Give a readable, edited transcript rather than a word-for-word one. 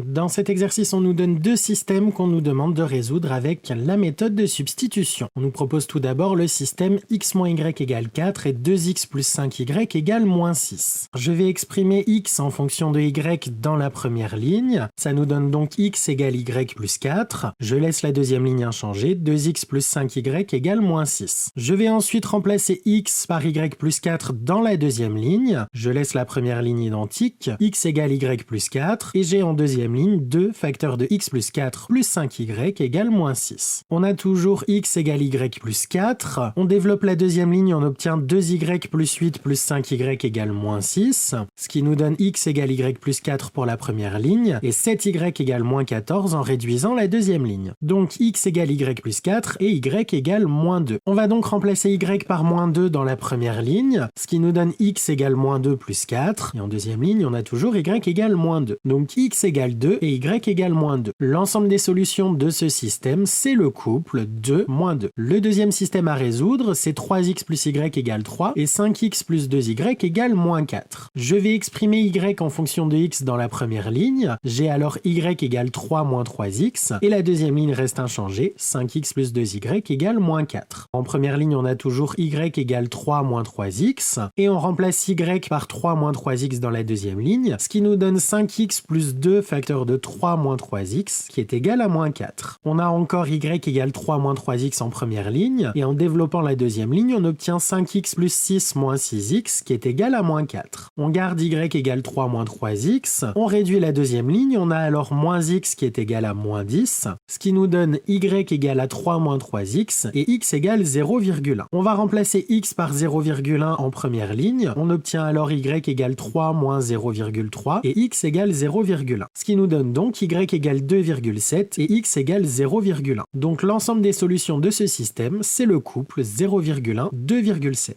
Dans cet exercice, on nous donne deux systèmes qu'on nous demande de résoudre avec la méthode de substitution. On nous propose tout d'abord le système x moins y égale 4 et 2x plus 5y égale moins 6. Je vais exprimer x en fonction de y dans la première ligne. Ça nous donne donc x égale y plus 4. Je laisse la deuxième ligne inchangée, 2x plus 5y égale moins 6. Je vais ensuite remplacer x par y plus 4 dans la deuxième ligne. Je laisse la première ligne identique, x égale y plus 4, et j'ai en deuxième ligne 2 facteurs de x plus 4 plus 5y égale moins 6. On a toujours x égale y plus 4. On développe la deuxième ligne, on obtient 2y plus 8 plus 5y égale moins 6, ce qui nous donne x égale y plus 4 pour la première ligne, et 7y égale moins 14 en réduisant la deuxième ligne. Donc x égale y plus 4 et y égale moins 2. On va donc remplacer y par moins 2 dans la première ligne, ce qui nous donne x égale moins 2 plus 4, et en deuxième ligne, on a toujours y égale moins 2. Donc x égale 2 et y égale moins 2. L'ensemble des solutions de ce système, c'est le couple 2 moins 2. Le deuxième système à résoudre, c'est 3x plus y égale 3 et 5x plus 2y égale moins 4. Je vais exprimer y en fonction de x dans la première ligne. J'ai alors y égale 3 moins 3x, et la deuxième ligne reste inchangée, 5x plus 2y égale moins 4. En première ligne, on a toujours y égale 3 moins 3x, et on remplace y par 3 moins 3x dans la deuxième ligne, ce qui nous donne 5x plus 2 facteur de 3 moins 3x, qui est égal à moins 4. On a encore y égale 3 moins 3x en première ligne, et en développant la deuxième ligne, on obtient 5x plus 6 moins 6x, qui est égal à moins 4. On garde y égale 3 moins 3x, on réduit la deuxième ligne, on a alors moins x qui est égal à moins 10, ce qui nous donne y égale à 3 moins 3x, et x égale 0,1. On va remplacer x par 0,1 en première ligne, on obtient alors y égale 3 moins 0,3 et x égale 0,1. Ce qui nous donne donc y égale 2,7 et x égale 0,1. Donc l'ensemble des solutions de ce système, c'est le couple 0,1, 2,7.